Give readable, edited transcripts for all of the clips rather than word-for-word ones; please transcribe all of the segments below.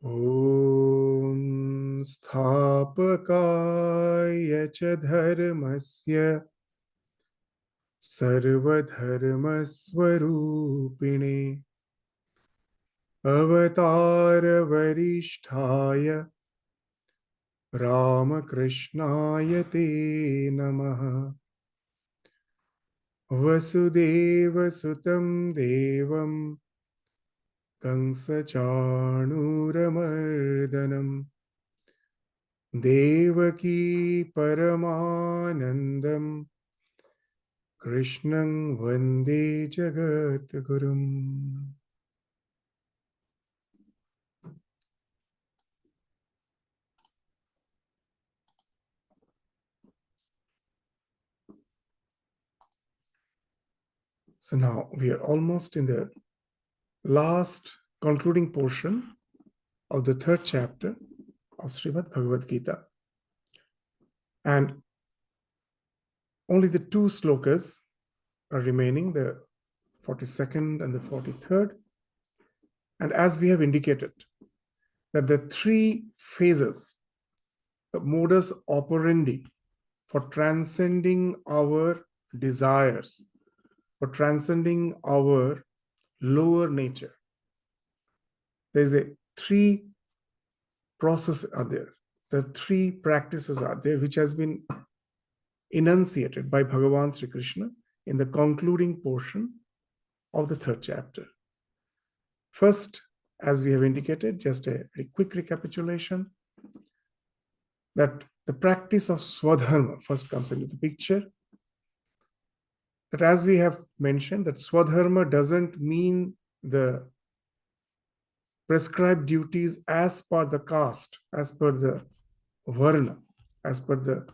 Om Sthapakaya cha dharmasya sarvadharmasvarupine avatara varishtaya Ramakrishnaya te namaha Vasudeva sutam devam Kangsachanuramardanam Devaki Paramanandam Krishnang Vande Jagat Gurum. So now we are almost in the last concluding portion of the third chapter of Shrimad Bhagavad Gita. And only the two slokas are remaining, the 42nd and the 43rd. And as we have indicated, that the three phases, the modus operandi for transcending our desires, for transcending our lower nature, there's a three process are there. The three practices are there, which has been enunciated by Bhagavan Sri Krishna in the concluding portion of the third chapter. First, as we have indicated, just a quick recapitulation, that the practice of Swadharma first comes into the picture. That as we have mentioned, that Swadharma doesn't mean the prescribed duties as per the caste, as per the Varna, as per the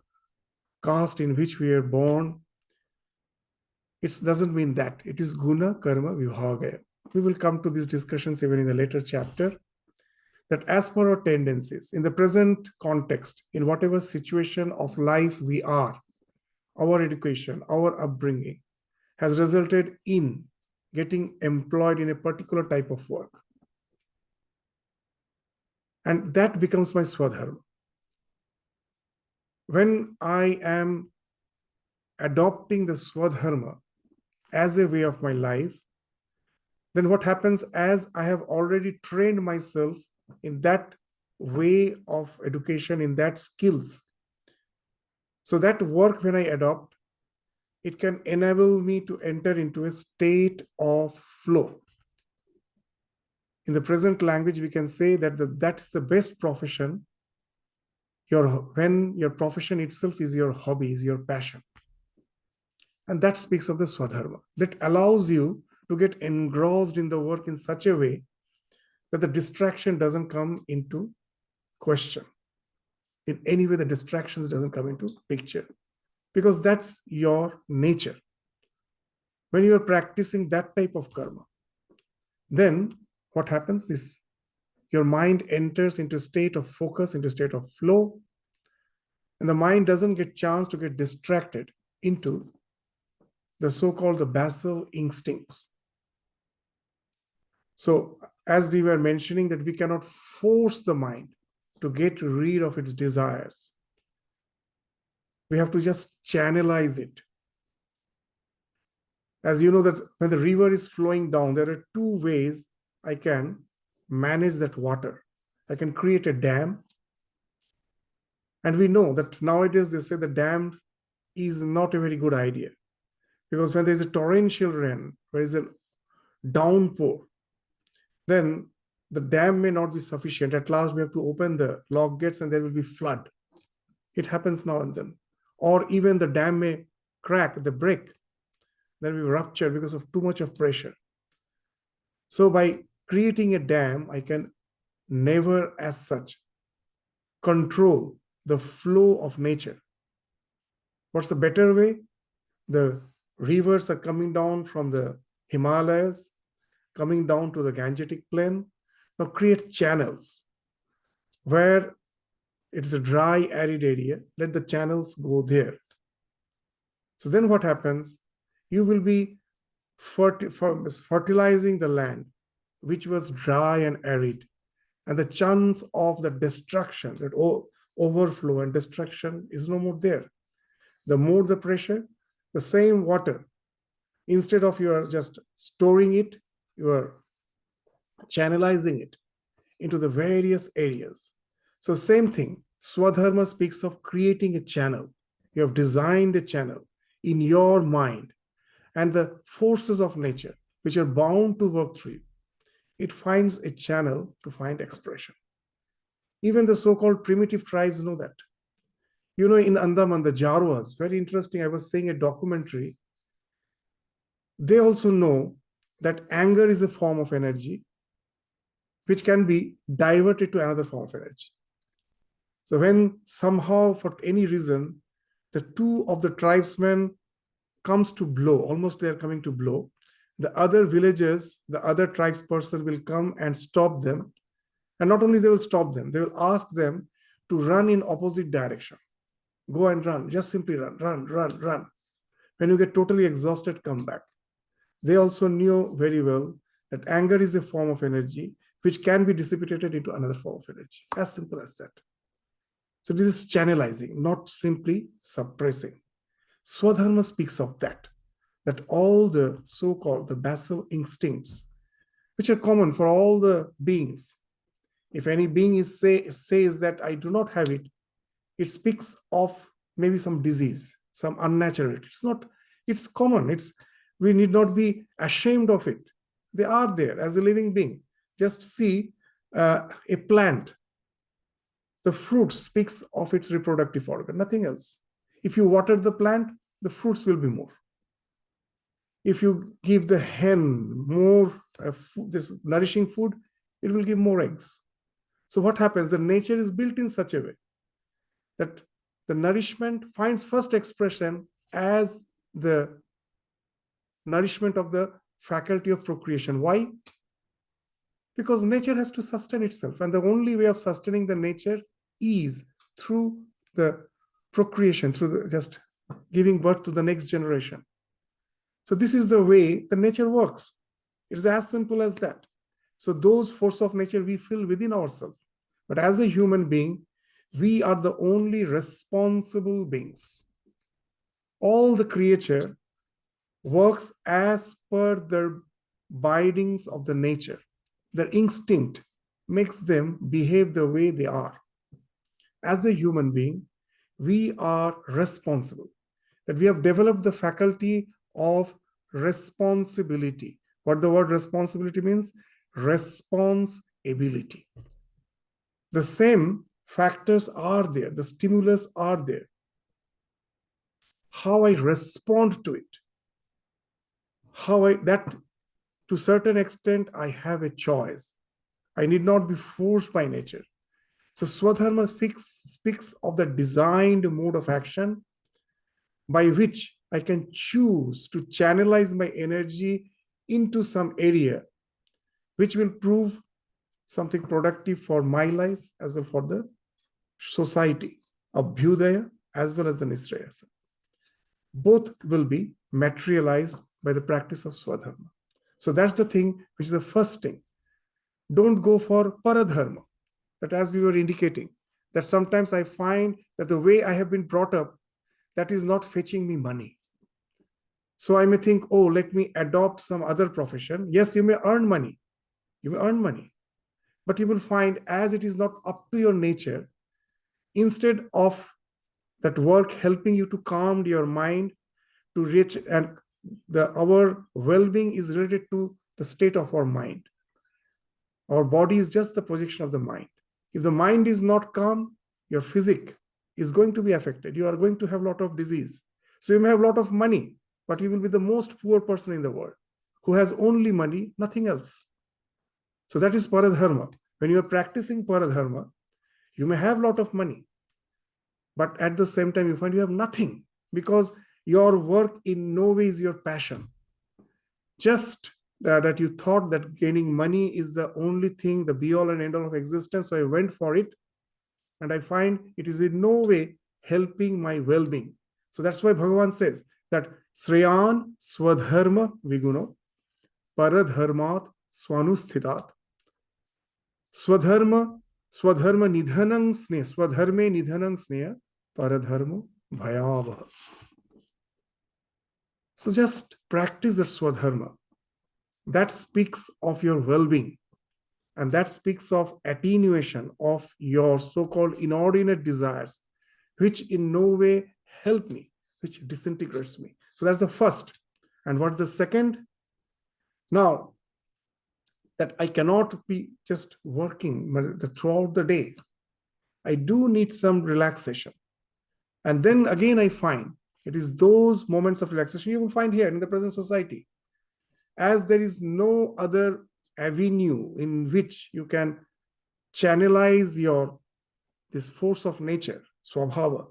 caste in which we are born. It doesn't mean that. It is Guna, Karma, Vibhagaya. We will come to these discussions even in the later chapter. That as per our tendencies, in the present context, in whatever situation of life we are, our education, our upbringing has resulted in getting employed in a particular type of work. And that becomes my Swadharma. When I am adopting the Swadharma as a way of my life, then what happens, as I have already trained myself in that way of education, in that skills, so that work when I adopt, it can enable me to enter into a state of flow. In the present language, we can say that that's the best profession, when your profession itself is your hobby, is your passion. And that speaks of the Swadharma. That allows you to get engrossed in the work in such a way that the distraction doesn't come into question. In any way, the distractions doesn't come into picture, because that's your nature. When you are practicing that type of karma, then what happens is your mind enters into a state of focus, into a state of flow, and the mind doesn't get chance to get distracted into the so-called the basal instincts. So as we were mentioning, that we cannot force the mind to get rid of its desires. We have to just channelize it. As you know, that when the river is flowing down, there are two ways I can manage that water. I can create a dam. And we know that nowadays they say the dam is not a very good idea, because when there's a torrential rain, there is a downpour, then the dam may not be sufficient. At last, we have to open the lock gates and there will be flood. It happens now and then. Or even the dam may crack, the break, then we rupture because of too much of pressure. So by creating a dam, I can never as such control the flow of nature. What's the better way? The rivers are coming down from the Himalayas, coming down to the Gangetic plain. Now create channels where it's a dry, arid area. Let the channels go there. So then what happens? You will be fertilizing the land, which was dry and arid. And the chance of the destruction, that overflow and destruction is no more there. The more the pressure, the same water, instead of you are just storing it, you are channelizing it into the various areas. So same thing, Swadharma speaks of creating a channel. You have designed a channel in your mind, and the forces of nature, which are bound to work through you, it finds a channel to find expression. Even the so-called primitive tribes know that. You know, in Andaman, the Jarwas, very interesting, I was seeing a documentary. They also know that anger is a form of energy which can be diverted to another form of energy. So when somehow, for any reason, the two of the tribesmen comes to blow, almost they are coming to blow, the other villagers, the other tribes person will come and stop them. And not only they will stop them, they will ask them to run in opposite direction. Go and run, just simply run, run, run, run. When you get totally exhausted, come back. They also knew very well that anger is a form of energy which can be dissipated into another form of energy. As simple as that. So this is channelizing, not simply suppressing. Swadharma speaks of that all the so-called the basal instincts, which are common for all the beings. If any being says that I do not have it, it speaks of maybe some disease, some unnaturality. It's common. We need not be ashamed of it. They are there as a living being. Just see a plant. The fruit speaks of its reproductive organ, nothing else. If you water the plant, the fruits will be more. If you give the hen more this nourishing food, it will give more eggs. So what happens? The nature is built in such a way that the nourishment finds first expression as the nourishment of the faculty of procreation. Why? Because nature has to sustain itself, and the only way of sustaining the nature is through the procreation, through just giving birth to the next generation. So this is the way the nature works. It's as simple as that. So those forces of nature we feel within ourselves. But as a human being, we are the only responsible beings. All the creature works as per the bindings of the nature. Their instinct makes them behave the way they are. As a human being, we are responsible. That we have developed the faculty of responsibility. What the word responsibility means? Responsibility. The same factors are there, the stimulus are there. How I respond to it, that to a certain extent I have a choice. I need not be forced by nature. So Swadharma speaks of the designed mode of action by which I can choose to channelize my energy into some area which will prove something productive for my life as well for the society, Abhyudaya as well as the Nisrayasa. Both will be materialized by the practice of Swadharma. So that's the thing, which is the first thing. Don't go for Paradharma. That, as we were indicating, that sometimes I find that the way I have been brought up, that is not fetching me money. So I may think, oh, let me adopt some other profession. Yes, you may earn money. You may earn money. But you will find, as it is not up to your nature, instead of that work helping you to calm your mind, to reach, and our well-being is related to the state of our mind. Our body is just the projection of the mind. If the mind is not calm, your physique is going to be affected. You are going to have a lot of disease. So you may have a lot of money, but you will be the most poor person in the world who has only money, nothing else. So that is Paradharma. When you are practicing Paradharma, you may have a lot of money, but at the same time, you find you have nothing because your work in no way is your passion. Just that you thought that gaining money is the only thing, the be-all and end-all of existence, so I went for it, and I find it is in no way helping my well-being. So that's why Bhagavan says that Sreyan Swadharma Viguno Paradharmat Swanusthitat. Swadharma, Swadharma nidhanang sneha, Swadharme nidhanang sneha, Paradharmo bhayavaha. So just practice that Swadharma. That speaks of your well-being. And that speaks of attenuation of your so-called inordinate desires, which in no way help me, which disintegrates me. So that's the first. And what's the second? Now, that I cannot be just working throughout the day. I do need some relaxation. And then again, I find it is those moments of relaxation you will find here in the present society. As there is no other avenue in which you can channelize this force of nature, swabhava.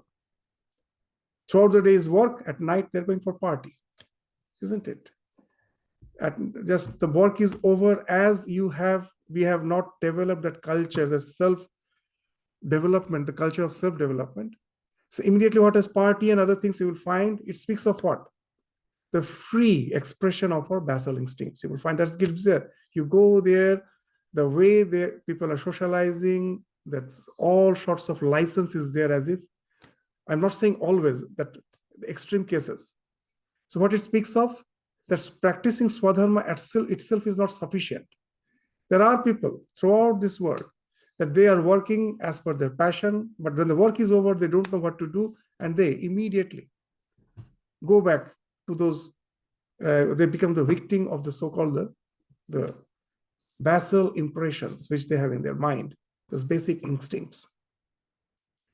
Throughout the day's work, at night they're going for party, isn't it? Just the work is over as we have not developed that culture, the self-development, the culture of self-development. So immediately what is party and other things you will find, it speaks of what? The free expression of our basal instincts. You will find that gives there. You go there, the way there people are socializing, that all sorts of license is there, as if, I'm not saying always, that extreme cases. So what it speaks of, that practicing Swadharma itself is not sufficient. There are people throughout this world that they are working as per their passion, but when the work is over, they don't know what to do, and they immediately go back to those, they become the victim of the so-called the basal impressions which they have in their mind, those basic instincts.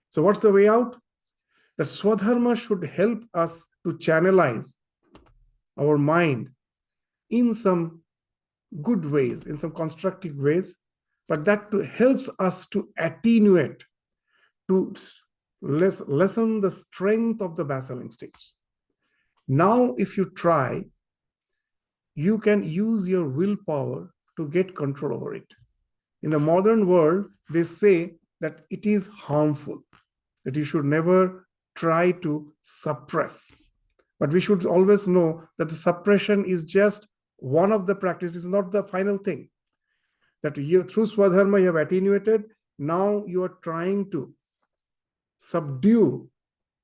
So what's the way out? That Swadharma should help us to channelize our mind in some good ways, in some constructive ways, but that helps us to attenuate, to lessen the strength of the basal instincts. Now, if you try, you can use your willpower to get control over it. In the modern world, they say that it is harmful, that you should never try to suppress. But we should always know that the suppression is just one of the practices, not the final thing. That you, through Swadharma, you have attenuated. Now you are trying to subdue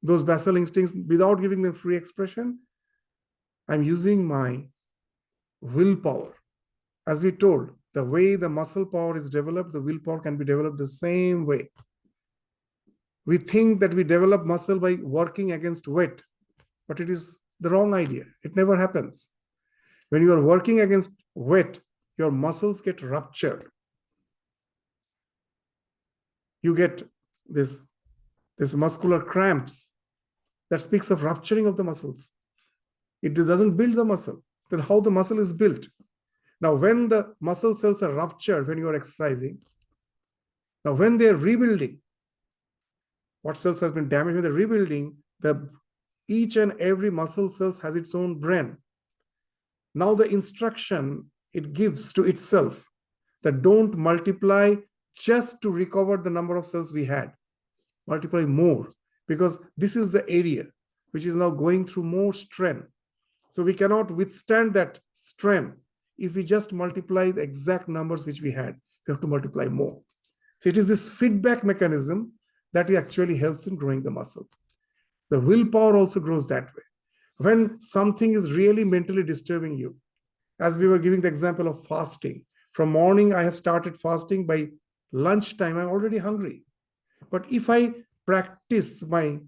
those basal instincts without giving them free expression. I'm using my willpower. As we told, the way the muscle power is developed, the willpower can be developed the same way. We think that we develop muscle by working against weight, but it is the wrong idea. It never happens. When you are working against weight, your muscles get ruptured. You get this muscular cramps. That speaks of rupturing of the muscles. It doesn't build the muscle. Then how the muscle is built? Now, when the muscle cells are ruptured, when you are exercising, now when they are rebuilding, what cells has been damaged when they're rebuilding, each and every muscle cells has its own brain. Now the instruction it gives to itself that don't multiply just to recover the number of cells we had. Multiply more, because this is the area which is now going through more strain. So we cannot withstand that strain if we just multiply the exact numbers which we had. We have to multiply more. So it is this feedback mechanism that actually helps in growing the muscle. The willpower also grows that way. When something is really mentally disturbing you, as we were giving the example of fasting, from morning I have started fasting, by lunchtime I'm already hungry. But if I practice my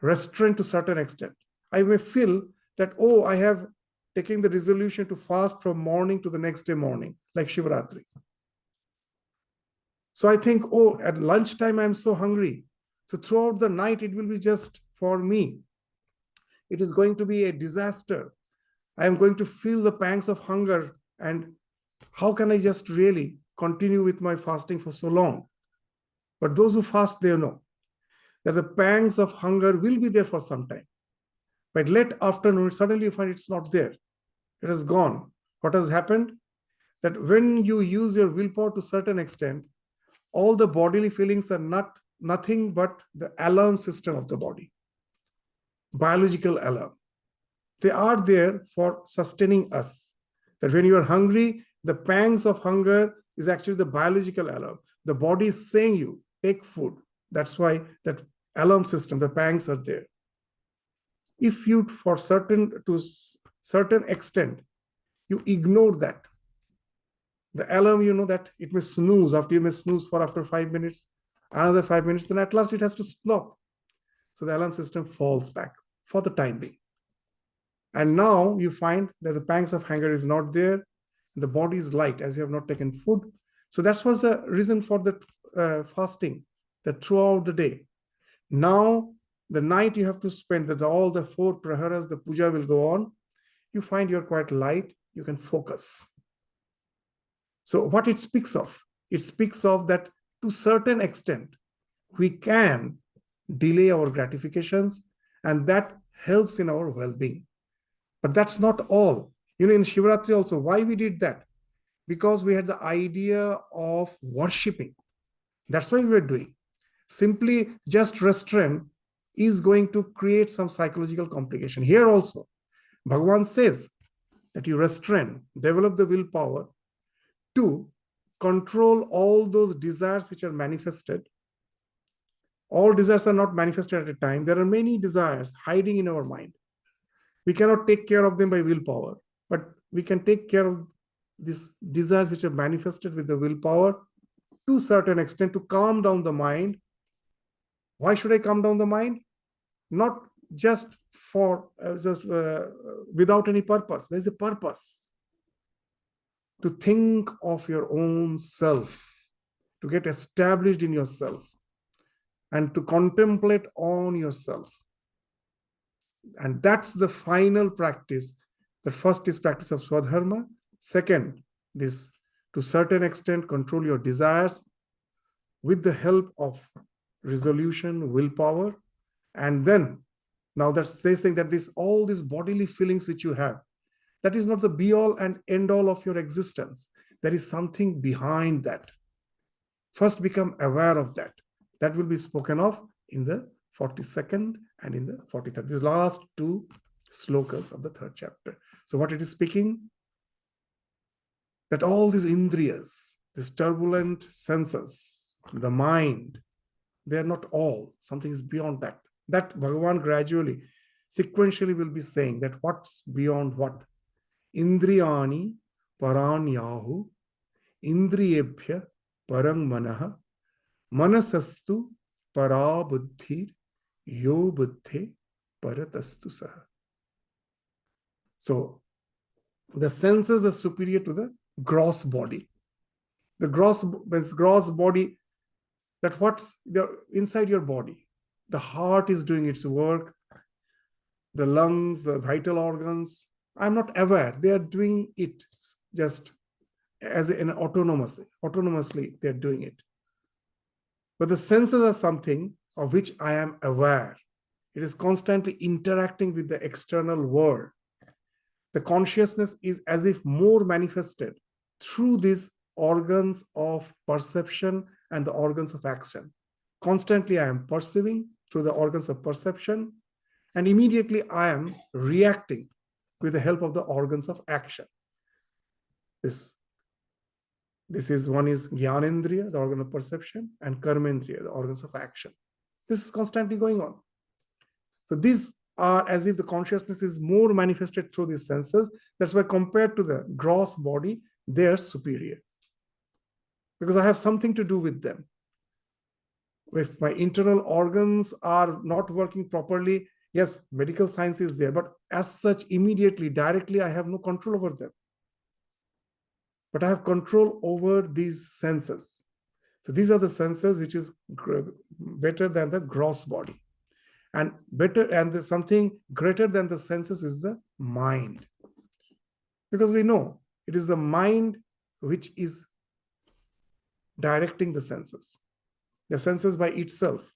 restraint to a certain extent, I may feel that, oh, I have taken the resolution to fast from morning to the next day morning, like Shivaratri. So I think, oh, at lunchtime I'm so hungry. So throughout the night it will be just for me. It is going to be a disaster. I am going to feel the pangs of hunger. And how can I just really continue with my fasting for so long? But those who fast, they know that the pangs of hunger will be there for some time. But late afternoon, suddenly you find it's not there. It has gone. What has happened? That when you use your willpower to a certain extent, all the bodily feelings are nothing but the alarm system of the body. Biological alarm. They are there for sustaining us. That when you are hungry, the pangs of hunger is actually the biological alarm. The body is saying you, take food. That's why that alarm system, the pangs are there. If you, to certain extent, you ignore that, the alarm, you know that it may snooze, after 5 minutes, another 5 minutes, then at last it has to stop. So the alarm system falls back for the time being. And now you find that the pangs of hunger is not there. The body is light as you have not taken food. So that was the reason for the fasting, that throughout the day. Now, the night you have to spend, that all the 4 praharas, the puja will go on. You find you're quite light, you can focus. So what it speaks of? It speaks of that to certain extent, we can delay our gratifications, and that helps in our well-being. But that's not all. In Shivratri also, why we did that? Because we had the idea of worshipping. That's why we were doing. Simply just restraint is going to create some psychological complication. Here also, Bhagavan says that you restrain, develop the willpower to control all those desires which are manifested. All desires are not manifested at a time. There are many desires hiding in our mind. We cannot take care of them by willpower, but we can take care of these desires which are manifested with the willpower to a certain extent to calm down the mind. Why should I calm down the mind? Not just for without any purpose. There's a purpose. To think of your own self, to get established in yourself, and to contemplate on yourself. And that's the final practice. The first is practice of Swadharma. Second, this to certain extent control your desires with the help of resolution, willpower. And then, now that's they saying that all these bodily feelings which you have, that is not the be all and end all of your existence. There is something behind that. First become aware of that. That will be spoken of in the 42nd and in the 43rd. These last 2 slokas of the 3rd chapter. So what it is speaking? That all these indriyas, these turbulent senses, the mind, they are not all. Something is beyond that. That Bhagavan gradually, sequentially will be saying that what's beyond what? Indriyani paranyahu, indriyebhya parang manaha, manasastu parabuddhir, yo buddhe paratastu saha. So the senses are superior to the gross body. The gross body, that what's inside your body. The heart is doing its work, the lungs, the vital organs. I'm not aware. They are doing it just as in autonomously they're doing it. But the senses are something of which I am aware. It is constantly interacting with the external world. The consciousness is as if more manifested through these organs of perception and the organs of action. Constantly I am perceiving through the organs of perception, and immediately I am reacting with the help of the organs of action. This is one is Jnanendriya, the organ of perception, and Karmendriya, the organs of action. This is constantly going on. So these are as if the consciousness is more manifested through these senses. That's why compared to the gross body, they are superior. Because I have something to do with them. If my internal organs are not working properly, yes, medical science is there, but as such, immediately, directly, I have no control over them. But I have control over these senses. So these are the senses which is better than the gross body. And something greater than the senses is the mind. Because we know it is the mind which is directing the senses. The senses by itself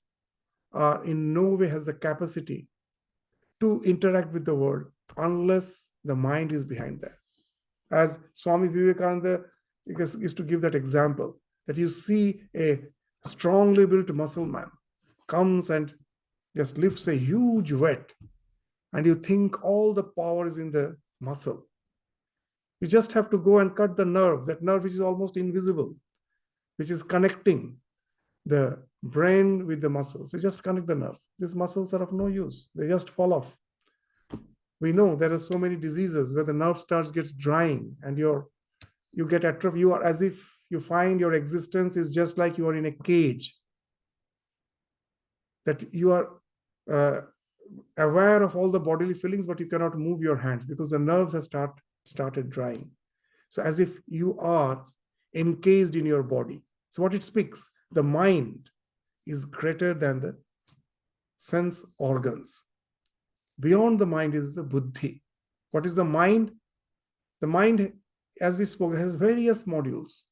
are in no way has the capacity to interact with the world unless the mind is behind that. As Swami Vivekananda used to give that example, that you see a strongly built muscle man comes and just lifts a huge weight, and you think all the power is in the muscle. You just have to go and cut the nerve, that nerve which is almost invisible, which is connecting the brain with the muscles. You just connect the nerve. These muscles are of no use. They just fall off. We know there are so many diseases where the nerve gets drying and you get atrophy. You are as if you find your existence is just like you are in a cage. That you are aware of all the bodily feelings, but you cannot move your hands because the nerves have started drying. So as if you are encased in your body. So what it speaks, the mind is greater than the sense organs. Beyond the mind is the buddhi. What is the mind? The mind, as we spoke, has various modules.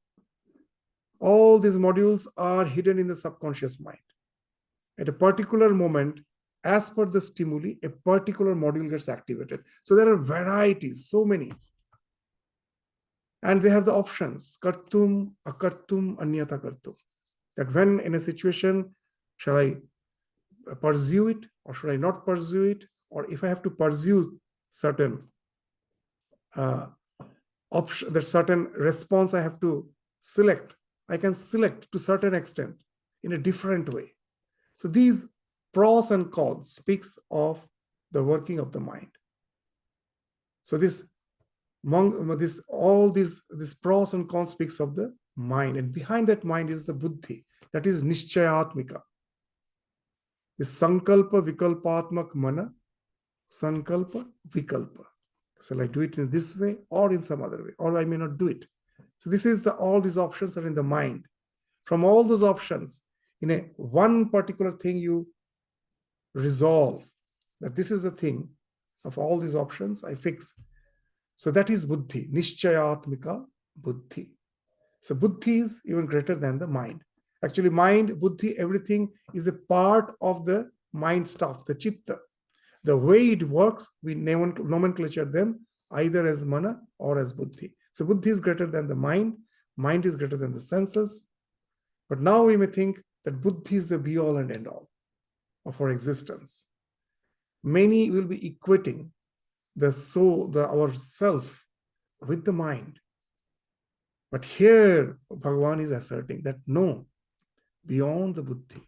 All these modules are hidden in the subconscious mind. At a particular moment, as per the stimuli, a particular module gets activated. So there are varieties, so many. And they have the options, kartum, akartum, anyata kartum. That when in a situation, shall I pursue it or should I not pursue it? Or if I have to pursue certain option, the certain response I have to select, I can select to certain extent in a different way. So these pros and cons speaks of the working of the mind. So this pros and cons speaks of the mind, and behind that mind is the buddhi, that is nishchayatmika. The sankalpa vikalpatmak mana, sankalpa vikalpa. Shall I do it in this way or in some other way, or I may not do it. So this is all these options are in the mind. From all those options, in a one particular thing you resolve that this is the thing of all these options I fix. So that is buddhi, nishchayatmika buddhi. So buddhi is even greater than the mind. Actually, mind, buddhi, everything is a part of the mind stuff, the chitta. The way it works, we nomenclature them either as mana or as buddhi. So buddhi is greater than the mind is greater than the senses. But now we may think that buddhi is the be-all and end-all of our existence. Many will be equating the soul, our self, with the mind. But here, Bhagavan is asserting that no, beyond the buddhi,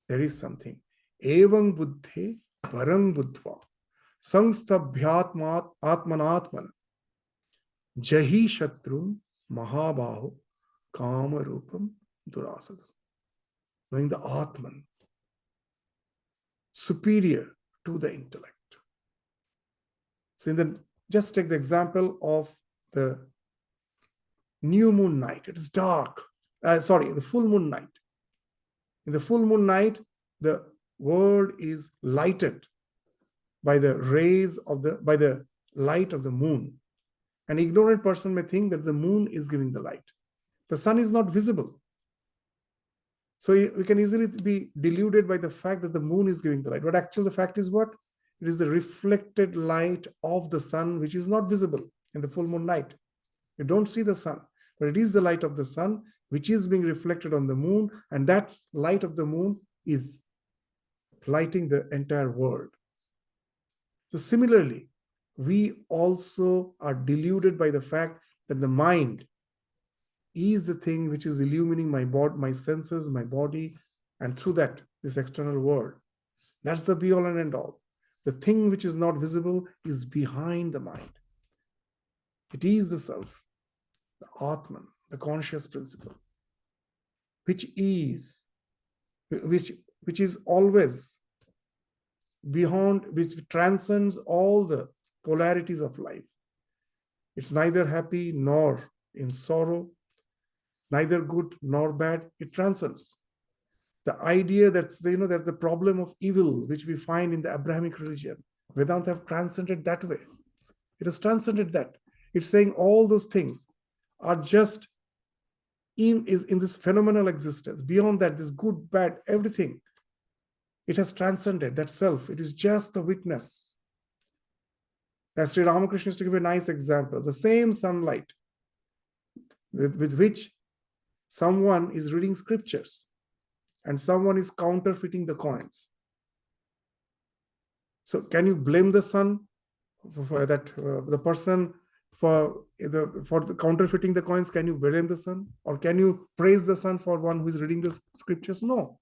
there is something. Evam buddhe parang buddhva sangstabhyatmat atmanatmana jahi shatrum mahabaho kama rupam durasada. Knowing the Atman, superior to the intellect. So just take the example of the new moon night. It is dark. The full moon night. In the full moon night, the world is lighted by the by the light of the moon. An ignorant person may think that the moon is giving the light. The sun is not visible. So we can easily be deluded by the fact that the moon is giving the light. But actually the fact is what? It is the reflected light of the sun which is not visible in the full moon night. You don't see the sun, but it is the light of the sun which is being reflected on the moon, and that light of the moon is lighting the entire world. So similarly, we also are deluded by the fact that the mind is the thing which is illumining my body, my senses, my body, and through that, this external world. That's the be-all and end-all. The thing which is not visible is behind the mind. It is the self, the Atman, the conscious principle, which is always beyond, which transcends all the polarities of life. It's neither happy nor in sorrow, neither good nor bad. It transcends. The idea that the problem of evil, which we find in the Abrahamic religion, Vedanta have transcended that way. It has transcended that. It's saying all those things are just in this phenomenal existence. Beyond that, this good, bad, everything, it has transcended that self. It is just the witness. As Sri Ramakrishna used to give a nice example, the same sunlight with which someone is reading scriptures and someone is counterfeiting the coins. So can you blame the sun for that, the person for the counterfeiting the coins? Can you blame the sun? Or can you praise the sun for one who is reading the scriptures? No.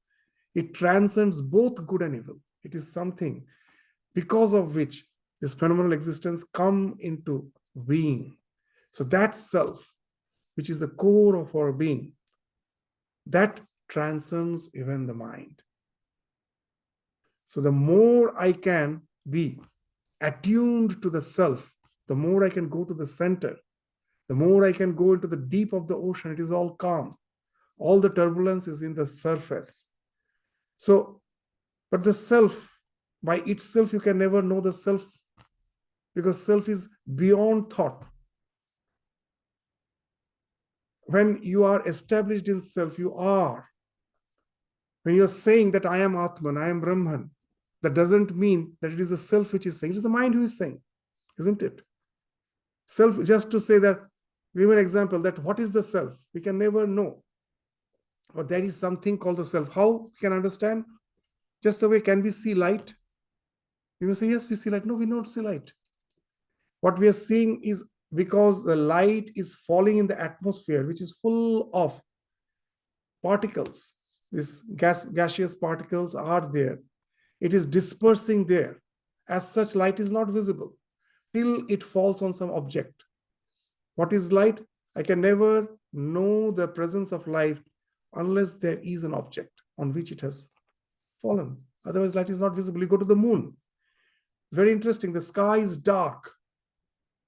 It transcends both good and evil. It is something because of which this phenomenal existence come into being. So that self, which is the core of our being, that transcends even the mind. So the more I can be attuned to the self, the more I can go to the center, the more I can go into the deep of the ocean. It is all calm. All the turbulence is in the surface. So, but the self, by itself, you can never know the self, because self is beyond thought. When you are established in self, you are. When you are saying that I am Atman, I am Brahman, that doesn't mean that it is the self which is saying. It is the mind who is saying, isn't it? Self, just to say that, give an example that what is the self? We can never know. But there is something called the self. How we can understand? Just the way, can we see light? You will say, yes, we see light. No, we don't see light. What we are seeing is because the light is falling in the atmosphere, which is full of particles. These gaseous particles are there. It is dispersing there. As such, light is not visible till it falls on some object. What is light? I can never know the presence of light unless there is an object on which it has fallen. Otherwise, light is not visible. You go to the moon. Very interesting. The sky is dark,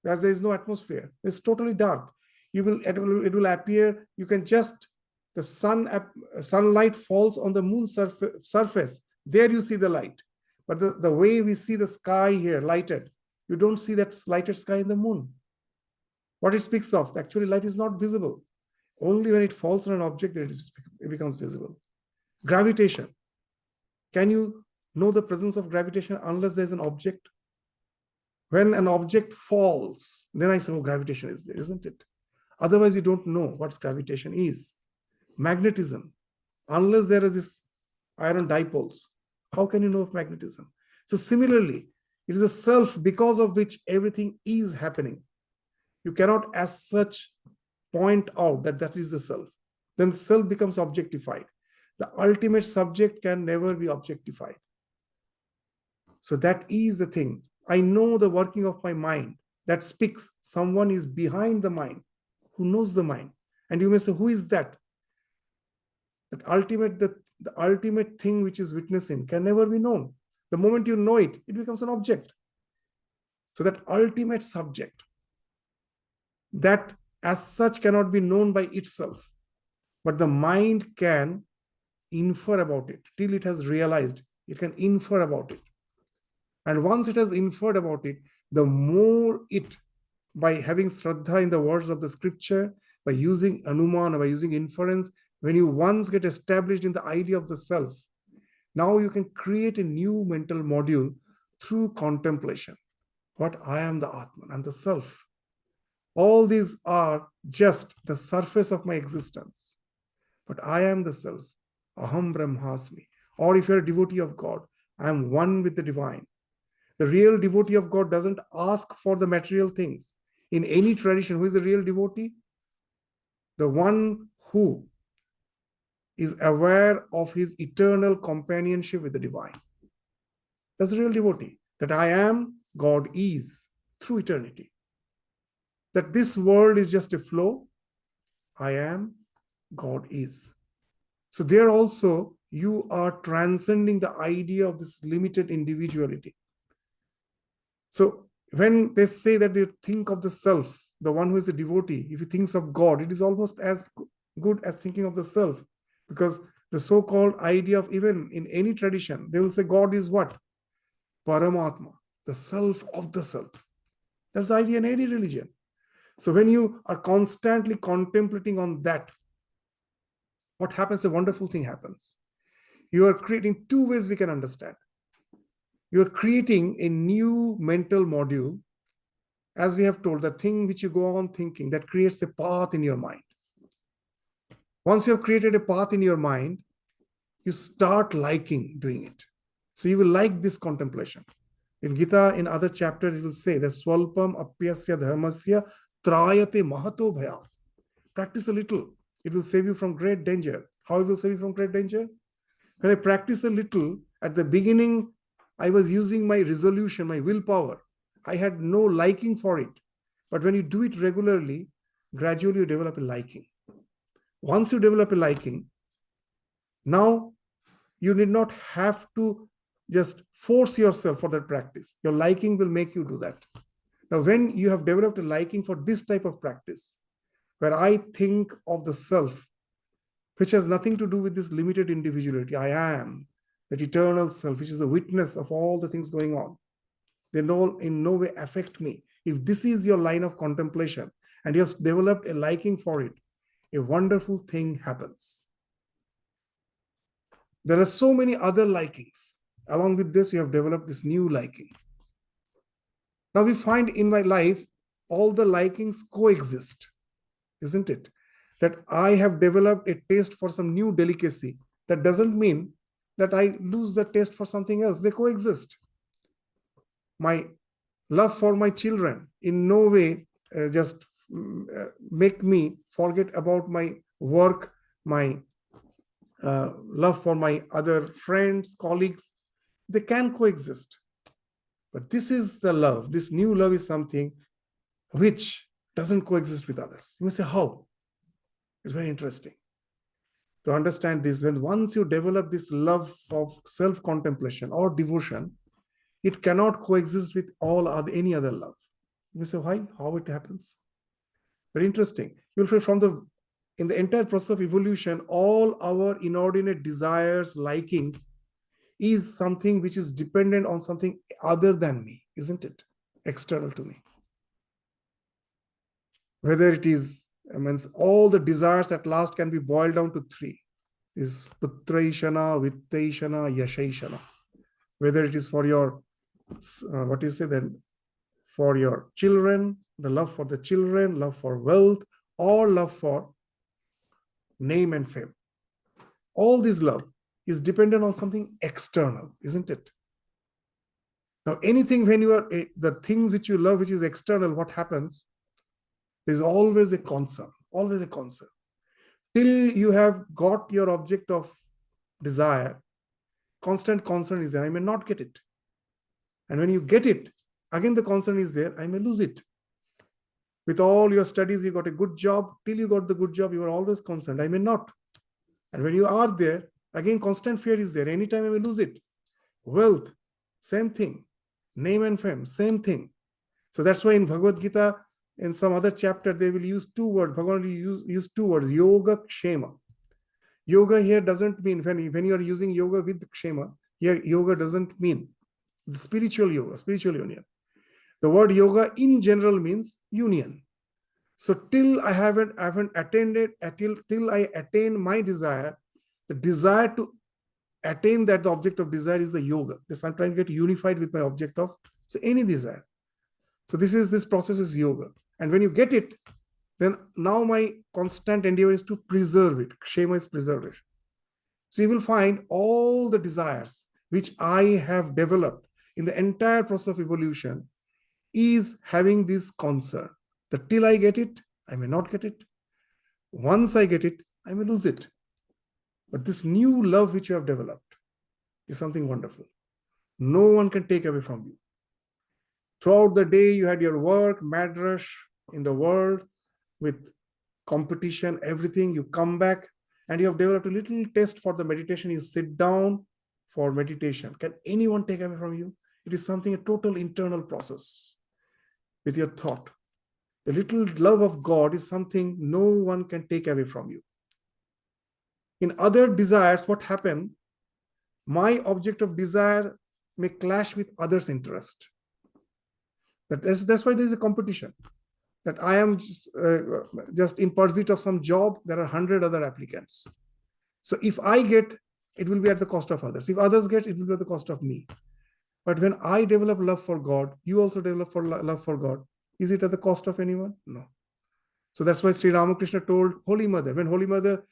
as there is no atmosphere. It's totally dark. It will appear. You can just, the sunlight falls on the moon surface. There you see the light. But the way we see the sky here lighted, you don't see that lighted sky in the moon. What it speaks of, actually light is not visible. Only when it falls on an object that it becomes visible. Gravitation. Can you know the presence of gravitation unless there's an object? When an object falls, then I say, oh, gravitation is there, isn't it? Otherwise, you don't know what gravitation is. Magnetism. Unless there is this iron dipoles, how can you know of magnetism? So similarly, it is a self because of which everything is happening. You cannot as such point out that that is the self. Then the self becomes objectified. The ultimate subject can never be objectified. So that is the thing. I know the working of my mind that speaks. Someone is behind the mind who knows the mind. And you may say, who is that? That the ultimate thing which is witnessing can never be known. The moment you know it, it becomes an object. So that ultimate subject, that as such cannot be known by itself, but the mind can infer about it till it has realized. It can infer about it. And once it has inferred about it, the more it, by having Shraddha in the words of the scripture, by using Anuman, by using inference, when you once get established in the idea of the self, now you can create a new mental module through contemplation. What I am the Atman, I'm the self. All these are just the surface of my existence. But I am the self. Aham Brahmasmi. Or if you're a devotee of God, I am one with the divine. The real devotee of God doesn't ask for the material things. In any tradition, who is the real devotee? The one who is aware of his eternal companionship with the divine. That's the real devotee. That I am, God is, through eternity. That this world is just a flow. I am, God is. So there also, you are transcending the idea of this limited individuality. So when they say that they think of the self, the one who is a devotee, if he thinks of God, it is almost as good as thinking of the self. Because the so-called idea of, even in any tradition, they will say God is what? Paramatma, the self of the self. That's the idea in any religion. So when you are constantly contemplating on that, what happens? A wonderful thing happens. You are creating two ways we can understand. You are creating a new mental module. As we have told, the thing which you go on thinking, that creates a path in your mind. Once you have created a path in your mind, you start liking doing it. So you will like this contemplation. In Gita, in other chapter, it will say that swalpam apyasya dharmasya trayate mahato bhayat. Practice a little. It will save you from great danger. How it will save you from great danger? When I practice a little, at the beginning, I was using my resolution, my willpower. I had no liking for it. But when you do it regularly, gradually you develop a liking. Once you develop a liking, now you need not have to just force yourself for that practice. Your liking will make you do that. Now, when you have developed a liking for this type of practice, where I think of the self, which has nothing to do with this limited individuality, I am that eternal self, which is the witness of all the things going on. They in no way affect me. If this is your line of contemplation and you have developed a liking for it, a wonderful thing happens. There are so many other likings. Along with this, you have developed this new liking. Now we find in my life, all the likings coexist, isn't it? That I have developed a taste for some new delicacy. That doesn't mean that I lose the taste for something else. They coexist. My love for my children in no way just make me forget about my work, my love for my other friends, colleagues. They can coexist. But this is the love. This new love is something which doesn't coexist with others. You may say, how? It's very interesting to understand this. When once you develop this love of self-contemplation or devotion, it cannot coexist with any other love. You may say, why? How it happens? Very interesting. You'll find in the entire process of evolution, all our inordinate desires, likings, is something which is dependent on something other than me, isn't it? External to me. Whether it is, all the desires at last can be boiled down to three. Is putraishana, vittaishana, yashaishana. Whether it is for your, for your children, the love for the children, love for wealth, or love for name and fame. All this love is dependent on something external, isn't it? Now, anything when you are, the things which you love, which is external, what happens? There's always a concern, always a concern. Till you have got your object of desire, constant concern is there, I may not get it. And when you get it, again the concern is there, I may lose it. With all your studies, you got a good job. Till you got the good job, you are always concerned, I may not. And when you are there, again constant fear is there, anytime I may lose it. Wealth, same thing. Name and fame, same thing. So that's why in Bhagavad Gita, in some other chapter, they will use two words. Bhagavan will use two words, yoga, kshema. Yoga here doesn't mean, when you are using yoga with kshema, here yoga doesn't mean the spiritual yoga, spiritual union. The word yoga in general means union. So till I haven't attained it, till I attain my desire, the desire to attain that the object of desire is the yoga. This I'm trying to get unified with my object of, so any desire. So this process is yoga. And when you get it, then now my constant endeavor is to preserve it. Kshema is preservation. So you will find all the desires which I have developed in the entire process of evolution is having this concern that till I get it, I may not get it. Once I get it, I may lose it. But this new love which you have developed is something wonderful. No one can take away from you. Throughout the day, you had your work, mad rush in the world with competition, everything. You come back and you have developed a little taste for the meditation. You sit down for meditation. Can anyone take away from you? It is something, a total internal process with your thought. The little love of God is something no one can take away from you. In other desires, what happened? My object of desire may clash with others' interest. That's why there is a competition. That I am just in pursuit of some job, there are 100 other applicants. So if I get, it will be at the cost of others. If others get, it will be at the cost of me. But when I develop love for God, you also develop love for God. Is it at the cost of anyone? No. So that's why Sri Ramakrishna told Holy Mother, when Holy Mother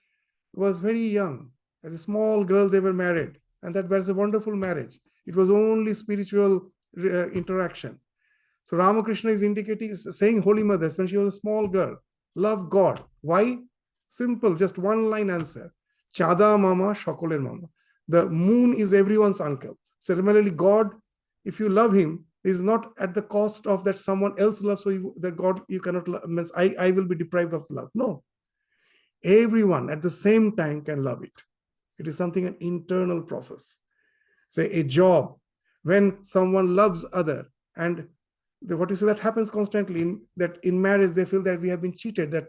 was very young, as a small girl, they were married. And that was a wonderful marriage. It was only spiritual interaction. So Ramakrishna is indicating, saying Holy Mother, when she was a small girl, love God. Why? Simple, just one line answer. Chada mama, shokoler mama. The moon is everyone's uncle. Similarly, God, if you love him, is not at the cost of that someone else loves, so that God you cannot love, means I will be deprived of love. No. Everyone at the same time can love it. It is something, an internal process. Say a job, when someone loves other, and what you say, that happens constantly, that in marriage they feel that we have been cheated, that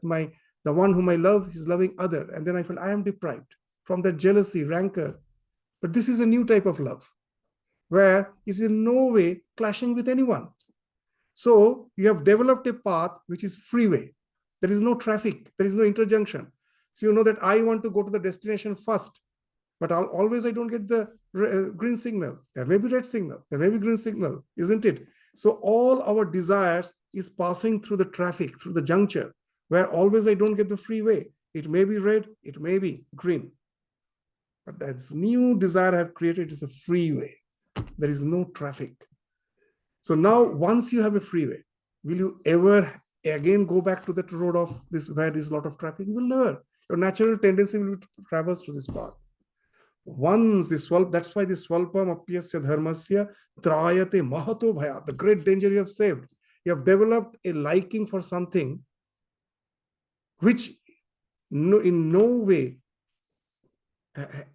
the one whom I love is loving other, and then I feel I am deprived from that jealousy, rancor. But this is a new type of love, where it's in no way clashing with anyone. So you have developed a path which is freeway. There is no traffic, there is no interjunction. So you know that I want to go to the destination first, but always I don't get the green signal. There may be red signal, there may be green signal, isn't it? So all our desires is passing through the traffic, through the juncture, where always I don't get the freeway. It may be red, it may be green. But that's new desire I have created is a freeway. There is no traffic. So now, once you have a freeway, will you ever again go back to that road of this where there is a lot of traffic? You will never. Your natural tendency will be to traverse to this path. Once this that's why this swalpam apyasya dharmasya trayate mahato bhaya, the great danger you have saved. You have developed a liking for something which in no way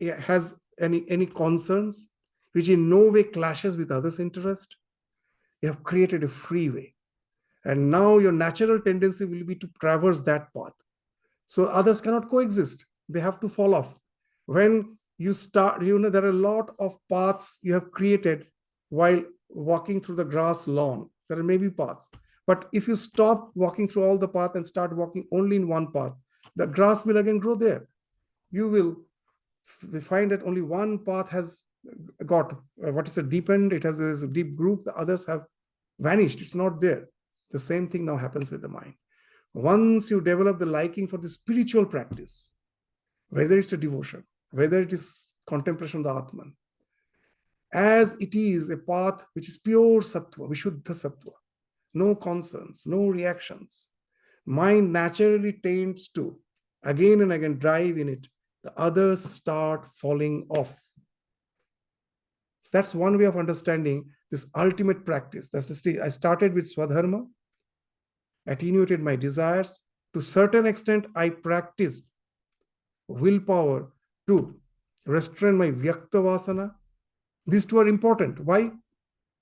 has any concerns, which in no way clashes with others' interest. You have created a freeway. And now your natural tendency will be to traverse that path. So others cannot coexist. They have to fall off. When you start, there are a lot of paths you have created while walking through the grass lawn. There are maybe paths. But if you stop walking through all the path and start walking only in one path, the grass will again grow there. You will find that only one path has got deepened, it has a deep groove, the others have vanished, it's not there. The same thing now happens with the mind. Once you develop the liking for the spiritual practice, whether it's a devotion, whether it is contemplation of the Atman, as it is a path which is pure sattva, vishuddha sattva, no concerns, no reactions, mind naturally tends to again and again drive in it, the others start falling off. So that's one way of understanding this ultimate practice. That's the stage. I started with Swadharma, attenuated my desires. To a certain extent, I practiced willpower to restrain my Vyakta Vasana. These two are important. Why?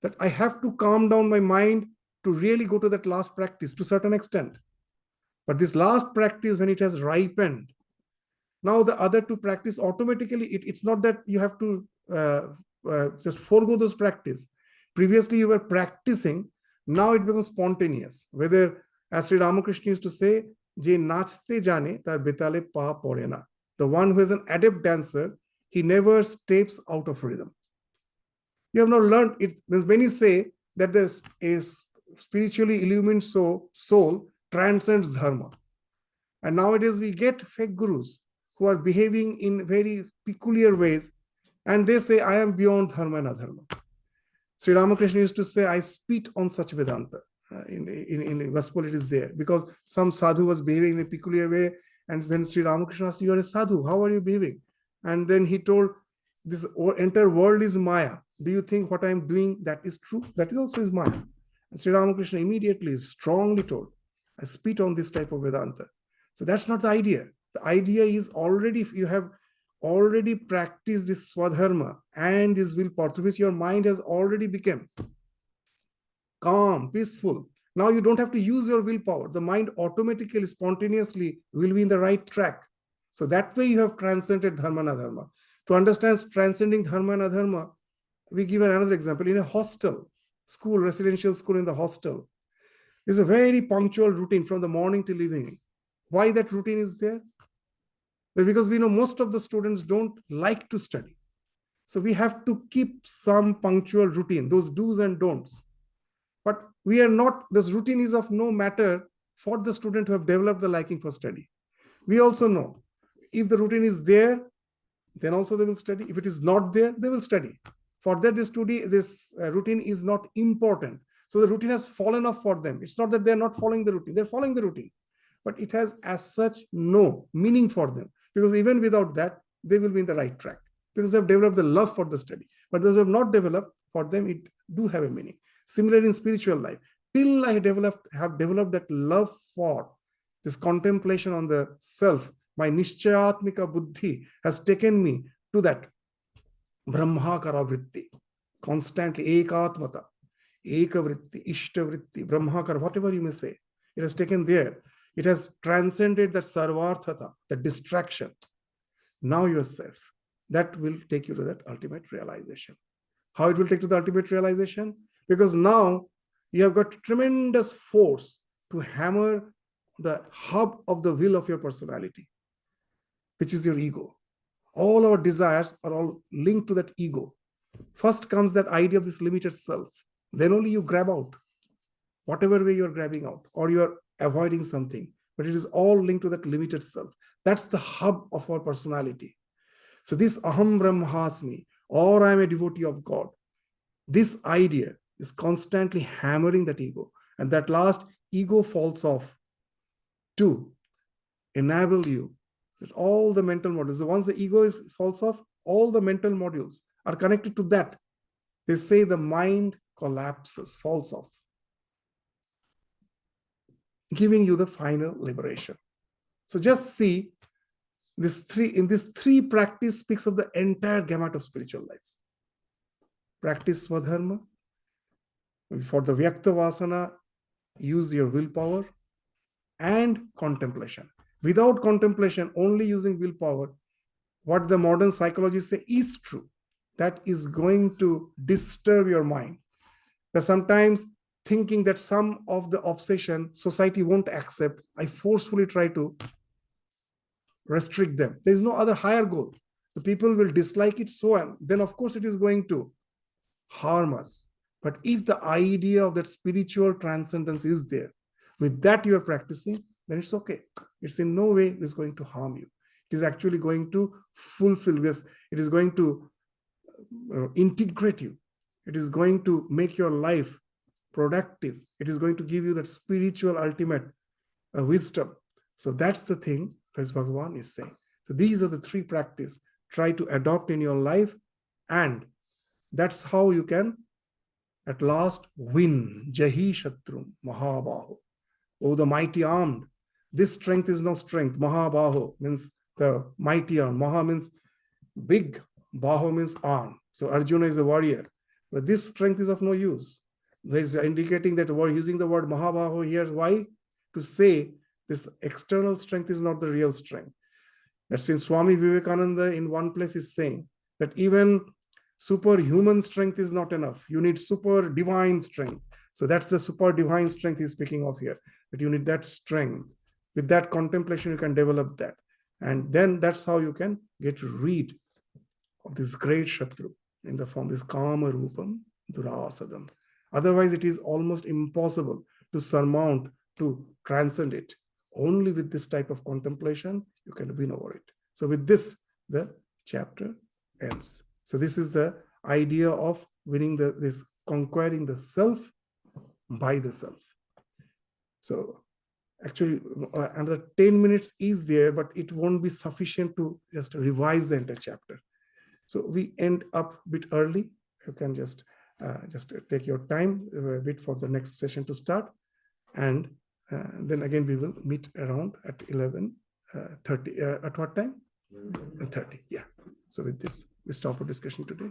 That I have to calm down my mind to really go to that last practice to a certain extent. But this last practice, when it has ripened, now the other two practice automatically, it's not that you have to just forego those practice. Previously you were practicing, now it becomes spontaneous. Whether, as Sri Ramakrishna used to say, Je nachte jane tar betale pa pore na. The one who is an adept dancer, he never steps out of rhythm. You have not learned it. When you say that there's a spiritually illumined soul transcends dharma. And nowadays we get fake gurus who are behaving in very peculiar ways, and they say, I am beyond dharma and adharma. Sri Ramakrishna used to say, I spit on such Vedanta. In Gospel it is there, because some sadhu was behaving in a peculiar way, and when Sri Ramakrishna asked, you are a sadhu, how are you behaving? And then he told, this entire world is Maya. Do you think what I am doing, that is true? That is also is Maya. And Sri Ramakrishna immediately, strongly told, I spit on this type of Vedanta. So that's not the idea. The idea is already, if you have already practiced this Swadharma and this willpower, through which your mind has already become calm, peaceful. Now you don't have to use your willpower. The mind automatically, spontaneously will be in the right track. So that way you have transcended dharma and adharma. To understand transcending dharma and adharma, we give another example. In a hostel, school, residential school, in the hostel, there's a very punctual routine from the morning till evening. Why that routine is there? Because we know most of the students don't like to study. So we have to keep some punctual routine, those do's and don'ts. But we are not, this routine is of no matter for the student who have developed the liking for study. We also know, if the routine is there, then also they will study. If it is not there, they will study. For that, this routine is not important. So the routine has fallen off for them. It's not that they're not following the routine. They're following the routine. But it has as such no meaning for them. Because even without that, they will be in the right track. Because they've developed the love for the study. But those who have not developed, for them it do have a meaning. Similarly in spiritual life, till I have developed that love for this contemplation on the self, my Nishchayatmika Buddhi has taken me to that Brahmakara Vritti, constantly Ekatmata, Ekavritti, Ishtavritti, Brahmakara, whatever you may say, it has taken there. It has transcended that Sarvarthata, that distraction. Now yourself, that will take you to that ultimate realization. How it will take to the ultimate realization? Because now you have got tremendous force to hammer the hub of the will of your personality, which is your ego. All our desires are all linked to that ego. First comes that idea of this limited self. Then only you grab out, whatever way you're grabbing out, or you're avoiding something. But it is all linked to that limited self. That's the hub of our personality. So this Aham Brahmasmi, or I am a devotee of God, this idea is constantly hammering that ego. And that last ego falls off to enable you that all the mental modules, the ones the ego falls off, all the mental modules are connected to that. They say the mind collapses, falls off, giving you the final liberation. So just see this three practice speaks of the entire gamut of spiritual life. Practice Swadharma. For the Vyakta Vasana, use your willpower and contemplation. Without contemplation, only using willpower, what the modern psychologists say is true. That is going to disturb your mind. That sometimes thinking that some of the obsession society won't accept, I forcefully try to restrict them. There is no other higher goal. The people will dislike it, so on. Then of course it is going to harm us. But if the idea of that spiritual transcendence is there, with that you are practicing, then it's okay. It's in no way is going to harm you. It is actually going to fulfill this. It is going to integrate you. It is going to make your life productive. It is going to give you that spiritual ultimate wisdom. So that's the thing as Bhagavan is saying. So these are the three practices. Try to adopt in your life, and that's how you can at last win. Jahi Shatrum Mahabaho. Oh, the mighty armed. This strength is no strength. Mahabaho means the mighty arm. Maha means big. Baho means arm. So Arjuna is a warrior. But this strength is of no use. There is indicating that we're using the word Mahabaho here. Why? To say this external strength is not the real strength. That's in Swami Vivekananda in one place is saying that even superhuman strength is not enough. You need super divine strength. So that's the super divine strength he's speaking of here. That you need that strength. With that contemplation, you can develop that. And then that's how you can get rid of this great Shatru in the form, this Kama Rupam Durasadam. Otherwise, it is almost impossible to surmount, to transcend it. Only with this type of contemplation, you can win over it. So with this, the chapter ends. So this is the idea of winning this conquering the self by the self. So actually, another 10 minutes is there, but it won't be sufficient to just revise the entire chapter. So we end up a bit early. You can just take your time a bit for the next session to start. And then again, we will meet around at 11:30. At what time? 30, yeah. So with this, we stop our discussion today.